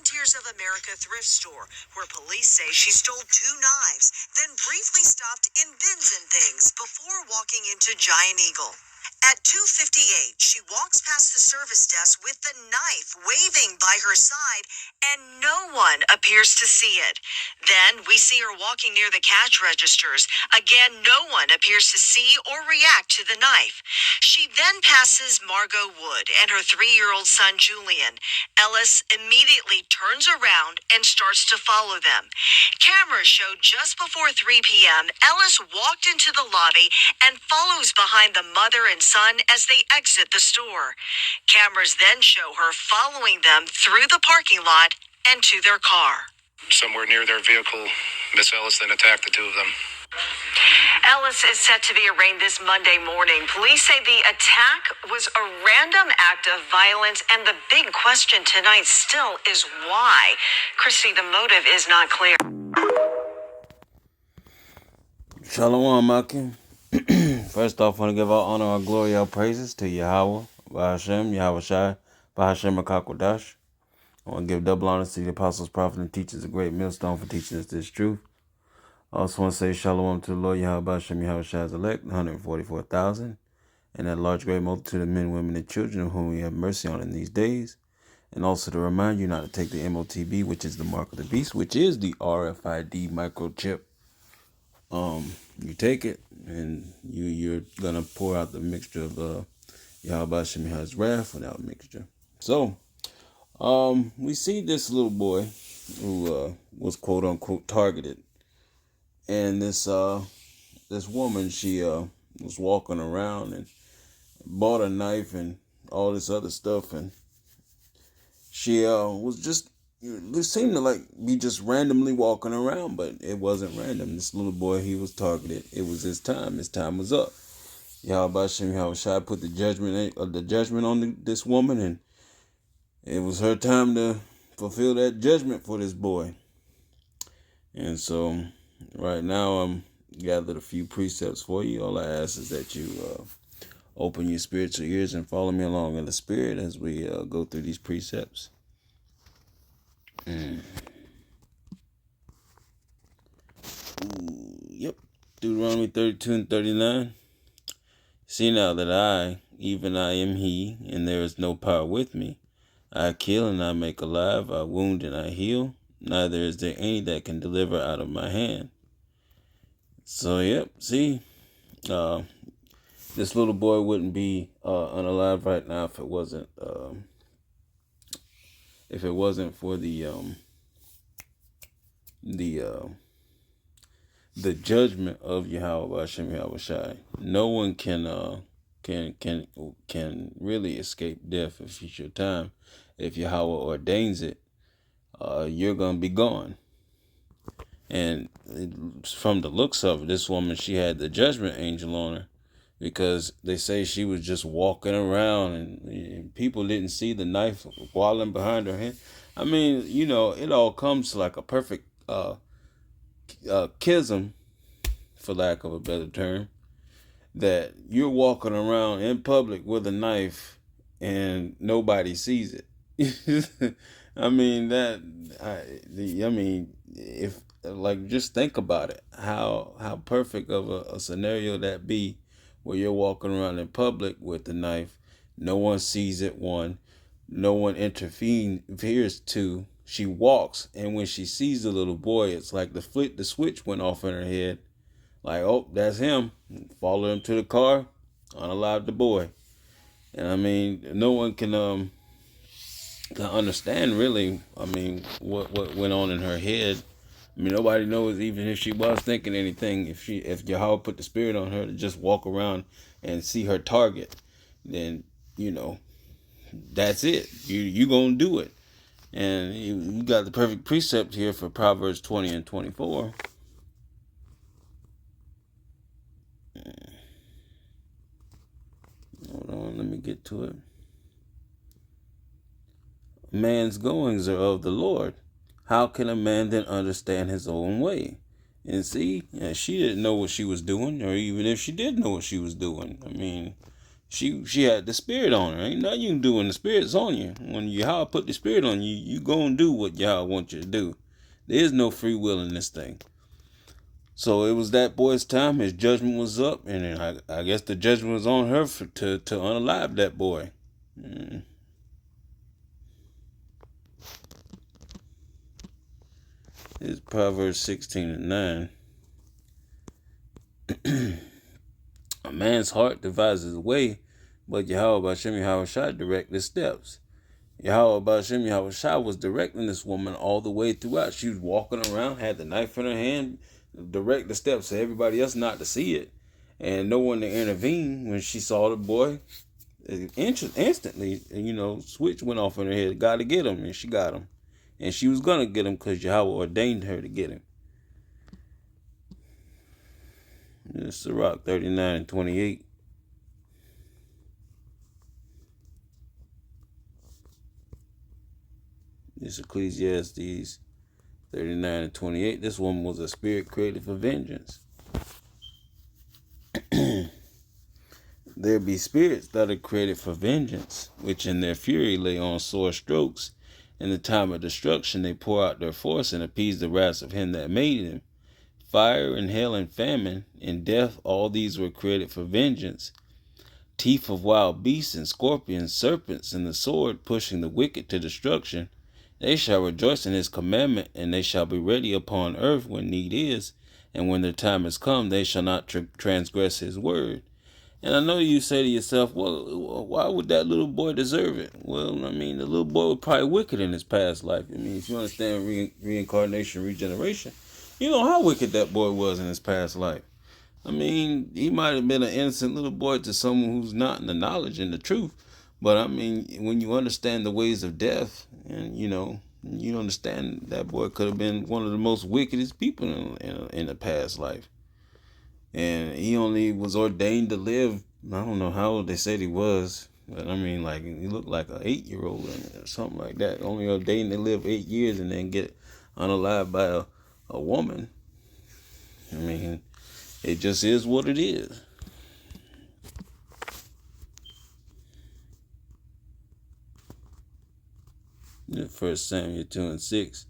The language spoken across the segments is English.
Volunteers of America thrift store, where police say she stole 2 knives, then briefly stopped in bins and things before walking into Giant Eagle. At 2:58, she walks past the service desk with the knife waving by her side, and no one appears to see it. Then we see her walking near the cash registers. Again, no one appears to see or react to the knife. She then passes Margot Wood and her 3-year-old son, Julian. Ellis immediately turns around and starts to follow them. Cameras show just before 3 p.m., Ellis walked into the lobby and follows behind the mother and son as they exit the store. Cameras then show her following them through the parking lot and to their car. Somewhere near their vehicle, Miss Ellis then attacked the two of them. Ellis is set to be arraigned this Monday morning. Police say the attack was a random act of violence, and the big question tonight still is why. Christy, the motive is not clear. Shalom, Malcolm. First off, I want to give all honor, all glory, all praises to Yahawah, bahasham, Yahawashi, bahasham, Akakwadash. I want to give double honor to the apostles, prophets, and teachers, a great millstone for teaching us this truth. I also want to say shalom to the Lord Yahweh, Yahawashi's elect, 144,000, and that large great multitude of men, women, and children of whom we have mercy on in these days. And also to remind you not to take the MOTB, which is the mark of the beast, which is the RFID microchip. You take it, and you're gonna pour out the mixture of Yahawashi wrath without mixture. So, we see this little boy who was quote unquote targeted, and this woman, she was walking around and bought a knife and all this other stuff, and she was just. It seemed to be just randomly walking around, but it wasn't random. This little boy, he was targeted. It was his time. His time was up. Yahawashi put the judgment on this woman, and it was her time to fulfill that judgment for this boy. And so, right now, I'm gathered a few precepts for you. All I ask is that you open your spiritual ears and follow me along in the spirit as we go through these precepts. Yep. Deuteronomy 32 and 39. See now that I, even I am he, and there is no power with me. I kill and I make alive, I wound and I heal. Neither is there any that can deliver out of my hand. So, yep, see, this little boy wouldn't be unalive right now if it wasn't for the judgment of Yahawashi. No one can really escape death if it's your time. If Yahawah ordains it, you're gonna be gone. And from the looks of it, this woman, she had the judgment angel on her, because they say she was just walking around and people didn't see the knife walling behind her head. I mean, it all comes to like a perfect schism, for lack of a better term, that you're walking around in public with a knife and nobody sees it. If just think about it, how perfect of a scenario that be, where you're walking around in public with the knife, no one sees it, no one interferes, two, she walks, and when she sees the little boy, it's like the switch went off in her head, like, oh, that's him, follow him to the car, unalive the boy. And no one can understand really, what went on in her head. Nobody knows, even if she was thinking anything, if Yahawah put the spirit on her to just walk around and see her target, then, that's it. You gonna do it. And you got the perfect precept here for Proverbs 20 and 24. Hold on, let me get to it. Man's goings are of the Lord. How can a man then understand his own way? And see, she didn't know what she was doing, or even if she did know what she was doing, She had the spirit on her. Ain't nothing you can do when the spirit's on you. When Yahweh put the spirit on you, you gonna do what Yahweh wants you to do. There is no free will in this thing. So it was that boy's time. His judgment was up, and then I guess the judgment was on her to unalive that boy. It's Proverbs 16:9. A man's heart devises his way, but Yahawah bahasham Yahawashi direct his steps. Yahawah bahasham Yahawashi was directing this woman all the way throughout. She was walking around, had the knife in her hand, direct the steps so everybody else not to see it, and no one to intervene. When she saw the boy, instantly, switch went off in her head. Got to get him, and she got him. And she was gonna get him because Yahweh ordained her to get him. It's Sirach 39:28. It's Ecclesiastes 39:28. This woman was a spirit created for vengeance. There be spirits that are created for vengeance, which in their fury lay on sore strokes. In the time of destruction they pour out their force and appease the wrath of him that made them. Fire and hail and famine and death, all these were created for vengeance. Teeth of wild beasts and scorpions, serpents, and the sword pushing the wicked to destruction. They shall rejoice in his commandment, and they shall be ready upon earth when need is, and when their time is come, they shall not transgress his word. And I know you say to yourself, well, why would that little boy deserve it? Well, I mean, the little boy was probably wicked in his past life. I mean, if you understand reincarnation, regeneration, you know how wicked that boy was in his past life. I mean, he might have been an innocent little boy to someone who's not in the knowledge and the truth. But I mean, when you understand the ways of death, and you understand that boy could have been one of the most wickedest people in the past life. And he only was ordained to live, I don't know how old they said he was, but I mean, like, he looked like an 8-year-old or something like that. Only ordained to live 8 years and then get unalived by a woman. I mean, it just is what it is. First Samuel 2:6.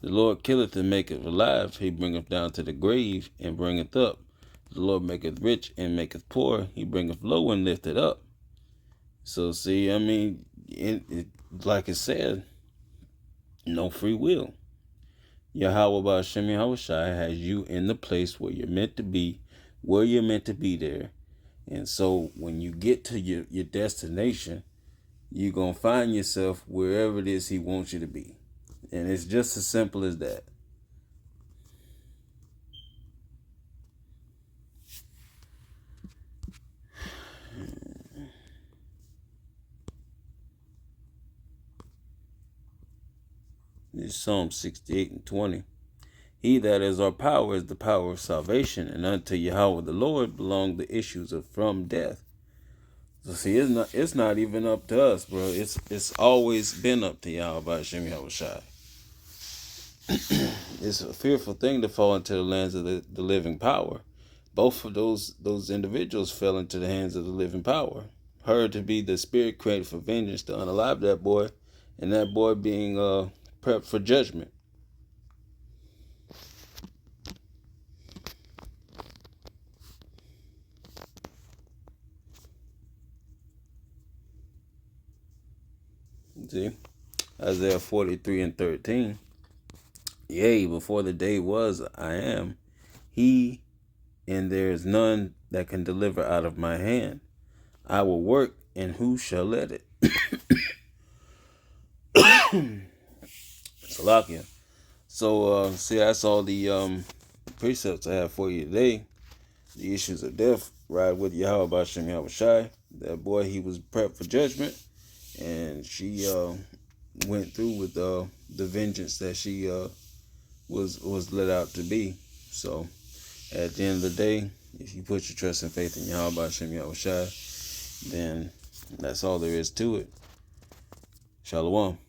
The Lord killeth and maketh alive. He bringeth down to the grave and bringeth up. The Lord maketh rich and maketh poor. He bringeth low and lifteth up. So see, I mean, like it said, no free will. Yahawah bahasham Yahawashi has you in the place where you're meant to be, where you're meant to be there. And so when you get to your destination, you're going to find yourself wherever it is he wants you to be. And it's just as simple as that. It's Psalm 68:20. He that is our power is the power of salvation, and unto Yahweh the Lord belong the issues from death. So see, it's not even up to us, bro. It's always been up to Yahweh bahasham Yahawashi. It's a fearful thing to fall into the hands of the living power. Both of those individuals fell into the hands of the living power. Her to be the spirit created for vengeance to unalive that boy, and that boy being prepped for judgment. See, Isaiah 43:13. Yea, before the day was, I am. He, and there is none that can deliver out of my hand. I will work, and who shall let it? Salakia. So, see, that's all the precepts I have for you today. The issues of death. Ride with Yahawah bahasham Yahawashi. That boy, he was prepped for judgment, and she went through with the vengeance that she was let out to be. So, at the end of the day, if you put your trust and faith in Yahawah bahasham Yahawashi, then that's all there is to it. Shalom.